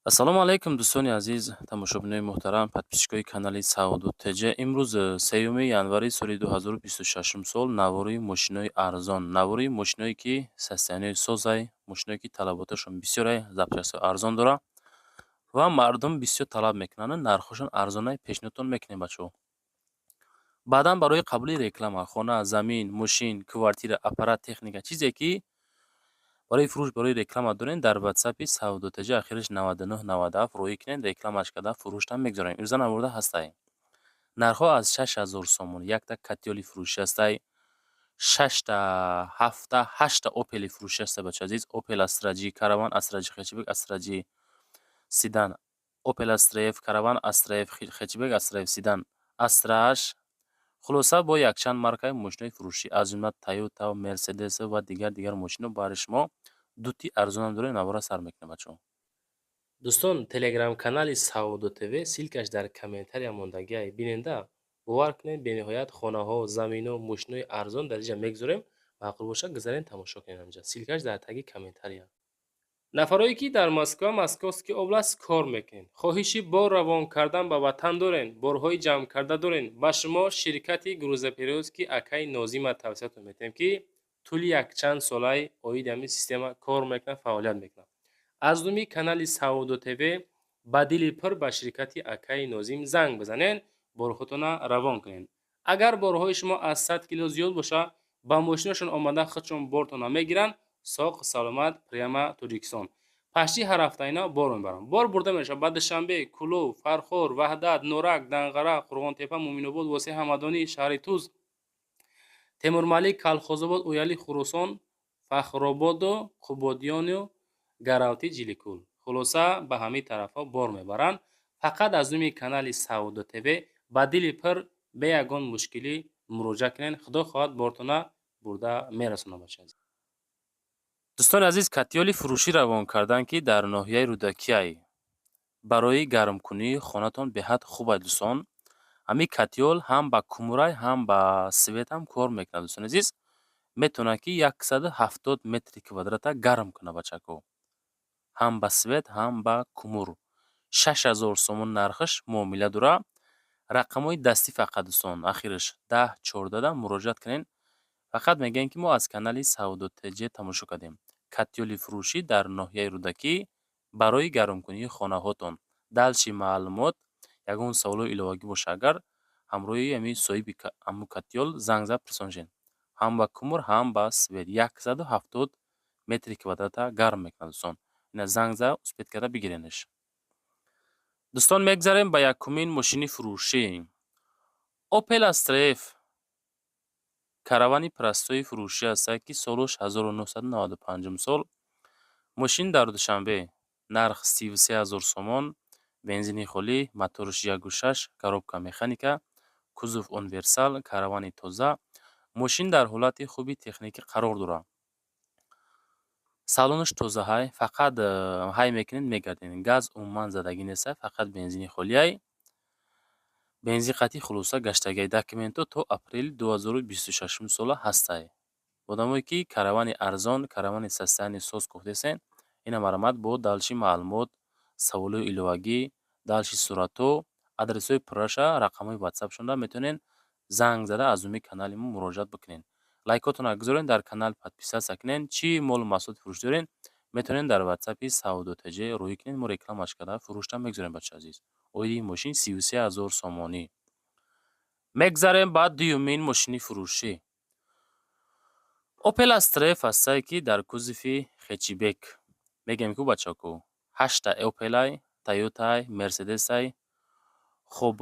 ассалому алайкум дӯстони азиз, тамошобинони муҳтарам, подписчикои канали Саъуду ТЖ. Имрӯз 3 январи соли 2026 сол навории мошинои арзон, навории мошиное ки состоянияи созай, мошиное ки талаботашон бисёрай, запчастҳои арзон дора ва мардум бисёр талаб мекунанд, нархҳошон арзонай пешниҳодтон мекунем бачаҳо. баъдан барои қабули реклама хона, замин, мошин, квартира, аппарат, техника, чизе ки барои фурӯш, барои реклама дорем, дар ватсапи Саъуду ТЖ ахираш 9997 роӣ кунед, рекламааш карда фурӯштам мегузорем. ирза намурда ҳастай. нархҳо аз 6000 сомон, якта катёли фурӯшӣ ҳастай, 6та, 7та, 8та опели фурӯшӣ ҳастай бачаҳо азиз. Opel Astra G Caravan, Astra G Hatchback, Astra G Sedan, Opel Astra F Caravan, Astra F Hatchback, Astra F Sedan, Astra H. хулоса бо якчанд маркаи мошинои фурӯшӣ аз ҷумла Toyota, Mercedes ва дигар мошино барои шумо дути арзонам дорем, навора сар мекунем бачаҳо. дӯстон, телеграм-канали Саъуду ТВ силкаш дар комментария мондагиай. Биненда бовар кунед, бениҳоят хонаҳо, заминҳо, мошинои арзон дар инҷа мегузорем. маъқул боша гузарен тамошо кунед амҷа. Силкаш дар таги комментария. нафарое ки дар Москва, Московский област кор мекунед, хоҳиши бор равон кардан ба ватан дорен, борҳои ҷамъкарда дорен, ба шумо ширкати грузоперевозки Акаи Нозима тавсиятон метиҳем ки тӯли якчанд солаи оиди ҳамин система кор мекунад, фаъолият мекунад. аз думи канали Саъуду ТВ ба дили пир ба ширкати Акаи Нозим занг бизанед, борҳотона равон кунед. агар борҳои шумо аз 100 кило зиёд боша, ба мошинашон омада худшон бортона мегиранд. соғ саломат, пряма Тоҷикистон. пашти ҳар ҳафта ино бор мебаранд. бор бурда мешавад ба Душанбе, Кулов, Фархор, Ваҳдат, Нурак, Данғара, Қурғонтепа, Муъминобод, Восеи Ҳамадонӣ, шаҳри Туз, Темурмалик, Калхозобод, Уяли, Хурусон, Фахрободу, Қубодиону, Гаравти, Ҷиликул. хулоса ба ҳамин тарафҳо бор мебаранд. фақат аз думи канали Саъуду ТВ ба дили пир бе ягон мушкилӣ муроҷиат кунед. худо хоҳад бортона бурда мерасонад бачаҳо. дӯстони азиз, катёли фурӯшӣ равон кардан ки дар ноҳияи Рӯдакиай барои гармкунии хонатон беҳад хуб аст дӯстон. ҳамин катёл ҳам ба кумрай, ҳам ба светам кор мекунад. дӯстони азиз, метавонад ки 170 метри квадрата гарм кунад бачаҳо. ҳам ба свет, ҳам ба кумур. 6000 сомон нархаш муомила дора. рақамҳои дастӣ фақат дӯстон, ахираш 10-14 муроҷиат кунед. фақат мегӯем ки мо аз канали Саъуду ТЖ тамошо кардем. катёли фурӯшӣ дар ноҳияи Рӯдакӣ барои гармкунии хонаҳотон. далчи маълумот, ягон саволҳои иловагӣ боша, агар ҳамроҳи ҳамин соҳиби ҳамун катёл занг зад пурсоншед. ҳам ба кумр, ҳам ба свет 170 метри квадрата гарм мекунад дӯстон. ина занг зад успед карда бигиренаш. дӯстон, мегзарем ба якумин мошини фурӯшӣ. Opel Astra F каравани простои фурӯшӣ ҳастад ки солаш 1995 сол. мошин дар Душанбе. нарх 33000 сомон. бензини холӣ, моториш 1.6, коробка механика, кузов универсал, каравани тоза. мошин дар ҳолати хуби техникӣ қарор дорад. салонаш тозаҳай, фақат ҳай мекунед мегардед. газ умуман задагӣ нестай, фақат бензини холиай. бензин қатъи хулоса гаштагиай. документҳо то апрели 2026 сола ҳастай. одамое ки каравани арзон, каравани состоянии соз гуфтесен, ина марамат бо далчи маълумот, саволҳои иловагӣ, далчи суратҳо, адресҳои пурраша, рақамҳои ватсапшонда метавонед занг зада аз думи канали мо муроҷиат бикунед. лайкотона гузоред, дар канал подписатсия кунед. чӣ молу маҳсулоти фурӯш доред, метавонед дар ватсапи Саъуду ТЖ роҳӣ кунед. мо рекламаш карда фурӯштам мегузорем бачаҳо азиз. оиди мошин 33000 сомонӣ. мегзарем ба дуюмин мошини фурӯшӣ. Opel Astra F ҳастае ки дар кузови хэтчбек. мегӯем ки бачаҳо 8та Opel-ай, Toyota-ай, Mercedes-ай, хуб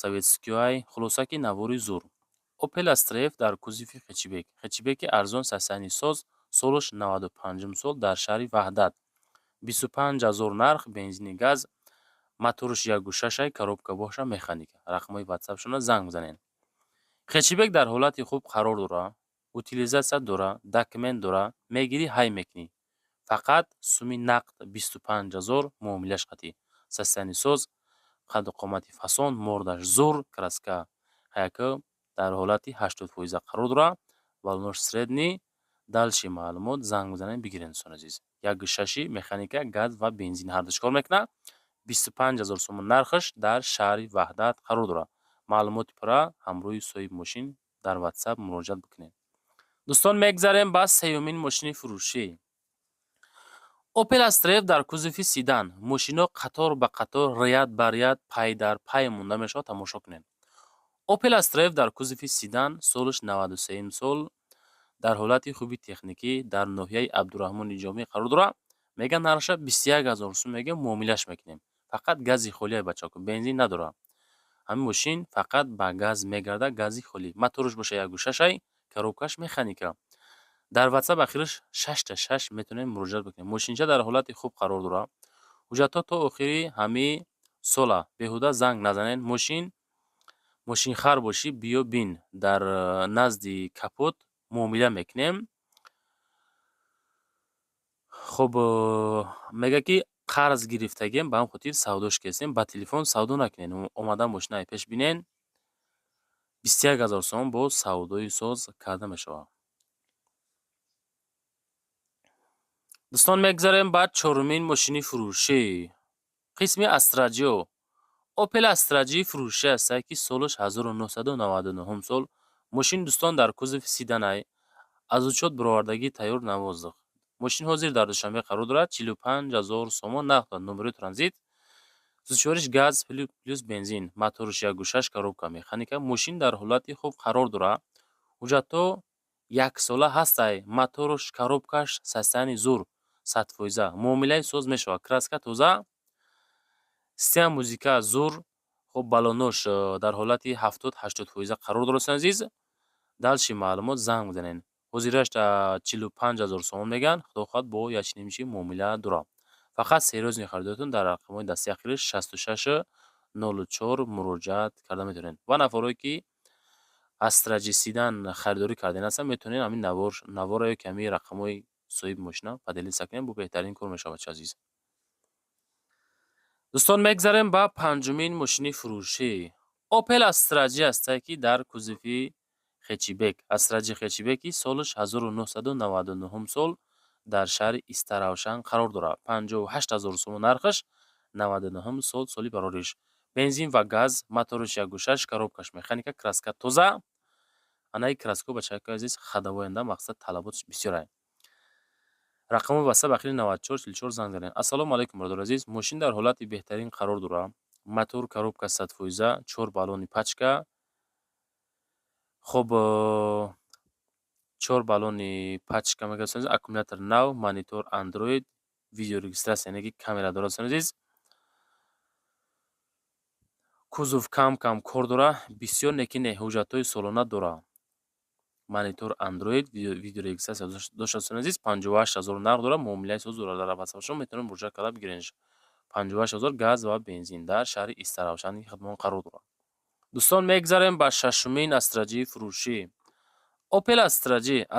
советскиёй, хулоса ки навори зур. Opel Astra F дар кузови хэтчбек. хэтчбеки арзон, состоянии соз, солаш 95 сол, дар шаҳри Ваҳдат. 25000 нарх, бензини газ, моториш 1.6, коробка боша механика. рақамҳои ватсапшона занг бизанед. хэтчбек дар ҳолати хуб қарор дорад. утилизатсия дора, документ дора, мегирӣ ҳай мекунӣ. фақат суми нақд 25000 муомилаш қатъӣ. состоянии соз, қадду қомати фасон, мордаш зур, краска ҳаяка дар ҳолати 80% қарор дорад. валонаш средний, далши маълумот занг бизанед бигиред дӯстон азиз. 1.6 механика, газ ва бензин ҳардуш кор мекунад. 25,000 сомон нархаш дар шаҳри Ваҳдат қарор дорад. Маълумоти пурра ҳамроҳи соҳиби мошин дар WhatsApp муроҷиат бикунед. дӯстон, мегзарем ба сеюмин мошини фурӯшӣ. Opel Astra дар кузуфи седан. Мошино қатор ба қатор, ряд ба ряд, пай дар пай монда мешавад. тамошо кунед. Opel Astra дар кузуфи седан, солаш 93 сол, дар ҳолати хуби техникӣ дар ноҳияи Абдураҳмони Ҷомеъ қарор дорад. Меган нархаша 21,000 сум меган, муомилаш мекунем. Фақат гази холия бачако, бензин надорад. ҳамин мошин фақат ба газ мегардад, гази холӣ. Мотораш боша 1.6, коробкаш механика. дар WhatsApp ахираш 6 метавонед муроҷиат бикунед. Мошинча дар ҳолати хуб қарор дорад. ҳуҷҷатҳо то охири ҳамаи сола. беҳуда занг назанед. мошинхар бошӣ, биё бин. дар назди капот муомила мекунем. хуб, мега ки қарз гирифтагем, ба ҳам хотир савдош кесем. ба телефон савдо накунед. омадан мошинаи пеш бинен. 21,000 сом бо савдои соз карда мешавад. дӯстон, мегзарем ба чорумин мошини фурӯшӣ. қисми Астраҷио. Opel Astra фурӯшӣ аст ки солаш 1999 сол. мошин дӯстон дар кузуфи седанай. аз учёт баровардагии тайёр навоздах. мошин ҳозир дар Душанбе қарор дорад. 45,000 сомон нақд дорад. номери транзит. сӯзишвориш газ плюс бензин. моториш 1.6, коробка механика. мошин дар ҳолати хуб қарор дорад. ҳуҷҷатҳо яксола ҳастай. моториш, коробкаш состоянии зур 100%. муомилаи соз мешавад. краска тоза. система музика зур. хуб, балонош дар ҳолати 70-80% қарор дорад азиз. далши маълумот занг бизанед. ҳозираш 45,000 сомон меган. худо хоҳад бо ячнимчи муомила дорад. фақат сериозни харидортон дар рақамҳои дасти ахираш 6604 муроҷиат карда метавонед. ва нафароне ки Astra седан харидорӣ карден ҳастанд, метавонед ҳамин навора ё ки ҳамин рақамҳои соҳиби мошина падилиста кунед. бо беҳтарин кор мешавад азиз. дӯстон, мегзарем ба панҷумин мошини фурӯшӣ. Opel Astra аст ки дар кузуфи Хечибек. Astra Хечибеки солаш 1999 сол дар шаҳри Истаравшан қарор дорад. 58,000 сомон нархаш, 99 сол, соли барориш. бензин ва газ, моториш 1.6, коробкаш механика, краска тоза. анаи краска бачака азиз хадавоянда, мақсад талаботш бисёр ай. рақамои WhatsApp ахири 9444 занг занед. ассалому алайкум бародари азиз. мошин дар ҳолати беҳтарин қарор дорад. мотор, коробка 100%, 4 баллони пачка. хуб, 4 баллони пачка мегасонез, аккумулятор нав, монитор Android, видеорегистратсия, яъне ки камера дорад азиз. кузов кам кор дорад. бисёр некине ҳуҷҷатҳои солона дорад. монитор Android, видеорегистратсия дошта азиз. 58,000 нақд дорад. муомилаи соз дорад. дар WhatsApp шумо метавонед муроҷиат карда бигиред. 58,000 газ ва бензин дар шаҳри Истаравшани хидмон қарор дорад. дӯстон, мегзарем ба шашумин Astra фурӯшӣ. Opel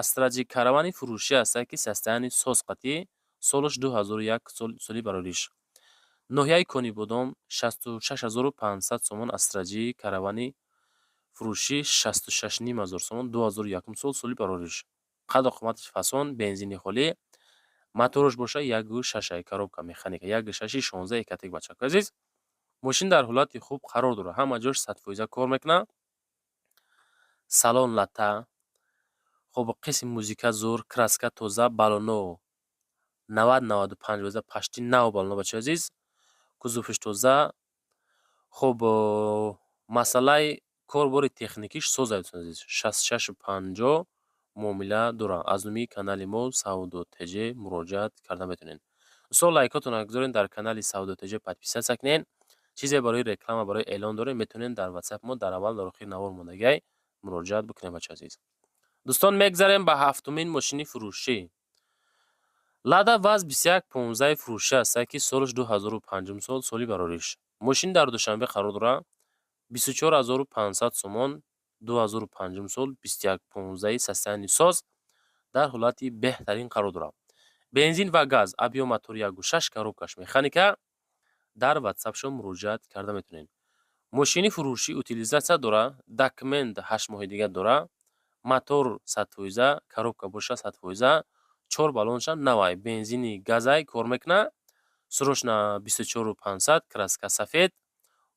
Astra каравани фурӯшӣ аст ки состоянии соз қатъӣ, солаш 2001 соли барориш. ноҳияи Конибодом 66500 сомон. Astra каравани фурӯшӣ 66,500 сомон, 2001 сол, соли барориш. қадр қиматиш фасон, бензини холӣ. мотораш боша 1.6, коробка механика, 1.6 16 экатек бачако азиз. мошин дар ҳолати хуб қарор дорад. ҳама ҷош 100% кор мекунад. салон лата. хуб, қисми музика зур, краска тоза, балоно 90-95% пашти нав балоно бача азиз. кузуфиш тоза. хуб, масъалаи корбори техникиш соз аст азиз. 6650 муомила дорад. аз номи канали мо Саудо ТЖ муроҷиат карда метавонед. дӯстон, лайкотонро гузоред, дар канали Саудо ТЖ подписатсия кунед. чизе барои реклама, барои эълон доред, метавонед дар WhatsApp мо дар аввал дар охир навор мондагай муроҷиат бикунед бача азиз. дӯстон, мегзарем ба ҳафтумин мошини фурӯшӣ. Lada Vaz 2115 фурӯшӣ аст ки солаш 2005 сол, соли барориш. мошин дар Душанбе қарор дорад. 24500 сомон, 2005 сол, 2115 состоянии соз, дар ҳолати беҳтарин қарор дорад. бензин ва газ, абиё мотор 1.6, коробкаш механика. дар WhatsApp шумо муроҷиат карда метавонед. мошини фурӯшӣ утилизатсия дорад. документ 8 моҳи дига дорад. мотор 100%, коробка боша 100%, 4 баллонша навай, бензини газай кор мекунад, срочна 24500, краска сафед,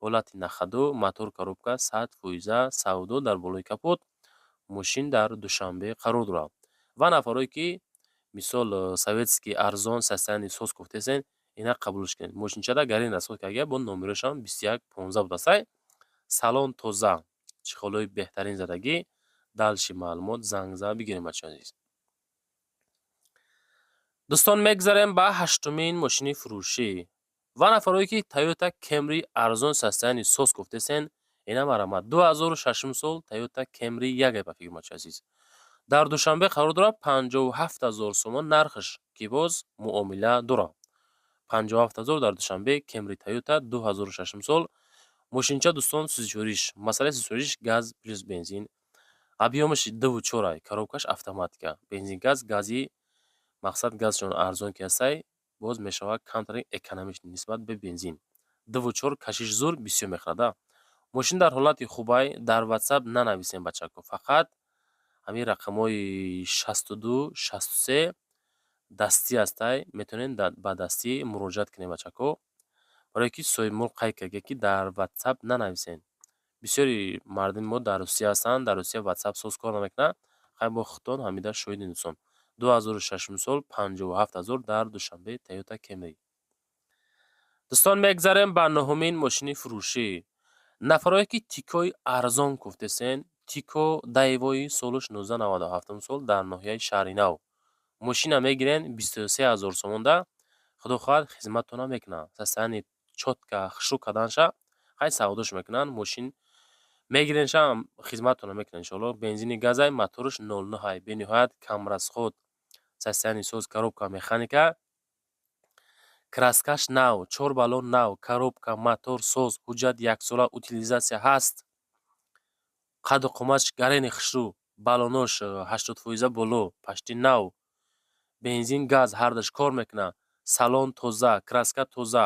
ҳолати нахаду, мотор коробка 100%, савдо дар болои капот, мошин дар Душанбе қарор дорад. Ва нафарое ки мисол советский арзон состоянии соз гуфтесен, ина қабулш кунед. Мошинчада гарин расход карда бо номерошам 2115 будасай. Салон тоза, чихолои беҳтарин задагӣ, далши маълумот занг зада бигирем бачаҳо азиз. дӯстон мегзарем ба ҳаштумин мошини фурӯшӣ. ва нафарое ки Toyota Camry арзон состоянии соз гуфтесен, ина марамад 2006 сол Toyota Camry яге ба фикр бачаҳо азиз. дар Душанбе қарор дорад, 57000 сомон нархш ки боз муомила дорад. 57000 дар Душанбе Camry Toyota 2006 сол. мошинча дӯстон сӯзишвориш, масъалаи сӯзишвориш газ плюс бензин, объёмаш 2.4, коробкаш автоматика, бензин газ, гази мақсад газшон арзон ки ҳастай, боз мешавад камтари экономиш нисбат ба бензин. 2.4 кашиш зур бисёр мехӯрад. мошин дар ҳолати хубай, дар WhatsApp нанависем бачако, фақат ҳамин рақамҳои 62 63 дастӣ ҳастай, метавонед ба дастӣ муроҷиат кунед бачако. барое ки соҳибмулк қайд карда ки дар WhatsApp нанависен. бисёри мардуми мо дар Русия ҳастанд, дар Русия WhatsApp соз кор намекунад. хай бо худтон ҳамида шоҳидем дӯстон. 2006 сол 57000 дар Душанбе Toyota Camry. дӯстон мегзарем ба нӯҳумин мошини фурӯшӣ. нафарое ки тикои арзон гуфтесен, Тико Daewoo солуш 1997 сол дар ноҳияи Шаҳри Нав. мошина мегирен 23000 сомонда, худо хоҳад хизматтона мекунад. состоянии чотка хушрук карданша, хай савдош мекунанд. мошин мегиреншам хизматтона мекунад иншоалло. бензини газай, моторш 09, бениҳоят камрасход, состоянии соз, коробка механика, краскаш нав, 4 баллон нав, коробка, мотор соз, ҳуҷҷат 1 сола утилизатсия ҳаст. қаду қоматш гарени хушрӯ, баллонош 80% боло, пашти нав, бензин газ ҳардаш кор мекунад, салон тоза, краска тоза,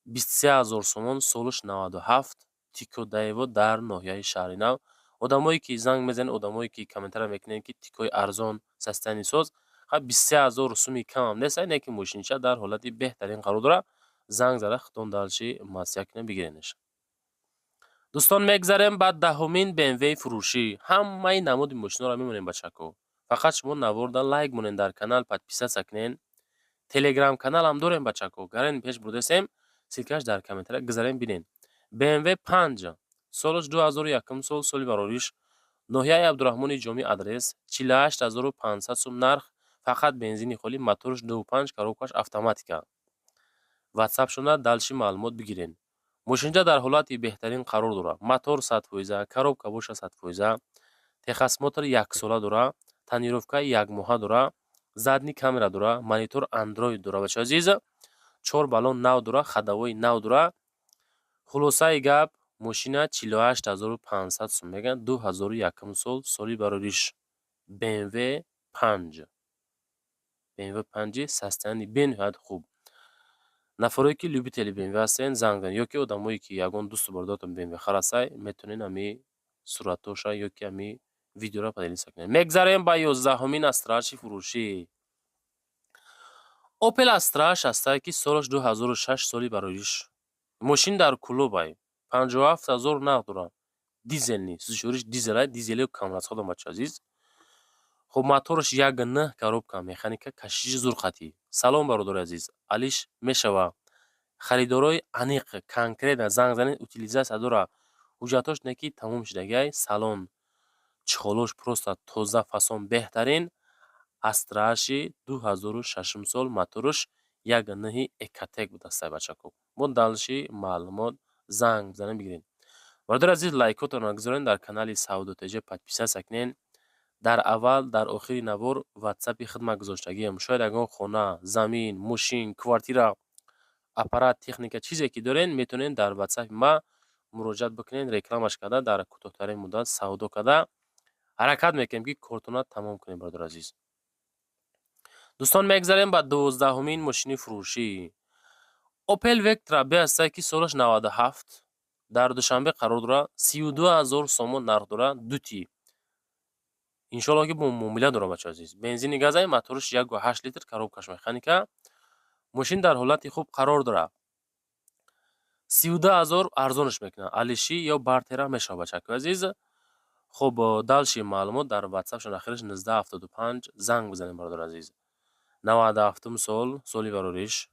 23000 сомон, солуш 97, Тико Daewoo дар ноҳияи Шаҳри Нав. одамое ки занг мезанед, одамое ки комментария мекунед ки тикои арзон, состоянии соз, 23000 суми камам нестай, не ки мошинча дар ҳолати беҳтарин қарор дорад. занг зада худтон далши маслиҳат кунед бигиренеш. дӯстон мегзарем ба даҳумин BMW фурӯшӣ. ҳамаи намуди мошинҳоро мемонем бачако. фақат шумо наворда лайк монед, дар канал подписатсия кунед. Telegram каналам дорем бачако. гарен пеш бурдесем, силкаш дар комментария гузарем бинен. BMW 5 солуш 2001 сол, соли барориш, ноҳияи Абдураҳмони Ҷомӣ адрес, 48500 сум нарх, фақат бензини холӣ, моторш 2.5, коробкаш автоматика. WhatsApp шуна далши маълумот бигирен. мошинҷа дар ҳолати беҳтарин қарор дорад. мотор 100%, коробка боша 100%, техосмотр 1 сола дорад, тонировкаи 1 моҳа дорад, задни камера дорад, монитор Android дорад бачаҳо азиз, 4 баллон нав дорад, хадавои нав дорад. хулосаи гап, мошина 48500 сум мегӯянд, 2001 сол, соли барориш. BMW 5. BMW 5 состоянии бениҳоят хуб. нафарое ки любители BMW ҳастен, занг занед, ё ки одамое ки ягон дӯсту бародаратон BMW харастай, метавонед ҳами суратоша ё ки ҳами видеора поделиться кунед. мегзарем ба 11-ҳумин Astra-ши фурӯшӣ. Opel Astra ҳастай ки солаш 2006 соли барориш. мошин дар клубай, 57000 нағд дорад. дизелни, сӯзишвориш дизелай, дизелию камрасходам бачаҳо азиз. хуб моторш 1.9, коробка механика, кашиши зурқатӣ. салон бародари азиз, алиш мешава. харидорои аниқ, конкретна занг занед, утилизатсия дорад. ҳуҷҷатош не ки тамом шудагиай, салон чихолош просто тоза, фасон беҳтарин. Astra-ши 2006 сол, моторш 1.9 Ecotec будастай бачако. бо далши маълумот занг занед бигиред. бародари азиз, лайкотонро гузорен, дар канали Сауду ТЖ подписатсия кунед. дар аввал, дар охири навор WhatsApp-и хидмат гузоштагиам. шояд ягон хона, замин, мошин, квартира, аппарат, техника чизе ки дорен, метавонед дар WhatsApp ма муроҷиат бикунед, рекламаш карда, дар кӯтоҳтарин муддат савдо карда, ҳаракат мекунем ки кортона тамом кунем. бародари азиз, дӯстон мегзарем ба 12-ҳумин мошини фурӯшӣ. Opel Vectra B ҳастай ки солаш 97, дар Душанбе қарор дорад, 32000 сомон нарх дорад, дути иншоалло ки бо муомила дорам бачаҳо азиз. Бензини газаи моториш 1,8 литр, коробкаш механика. Мошин дар ҳолати хуб қарор дорад. 32,000 арзонаш мекунад. Алиши ё бартера мешавад бачаҳои азиз. хуб далши маълумот дар ватсапшон ахираш 1975 занг бизанед бародари азиз. 97 сол, соли варориш.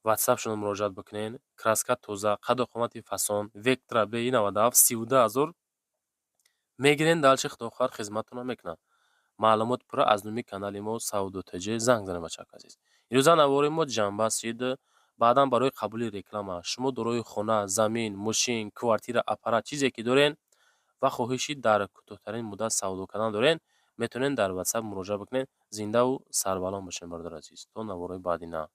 ватсапшон муроҷиат бикунед. Краска тоза, қадду қомати фасон, Vectra B97 32,000 мегирен. далши худохоҳар хизматтонам мекунад. маълумот пурра аз номи канали мо Сауду ТЖ занг занед бачаҳои азиз. ирӯза навори мо ҷанбаст шид. баъдан барои қабули реклама шумо дорои хона, замин, мошин, квартира, аппарат чизе ки дорен ва хоҳиши дар кӯтоҳтарин муддат савдо кардан дорен, метавонед дар ватсап муроҷиат бикунед. Зиндаву сарбаланд бошед бародари азиз. То навораи баъди. На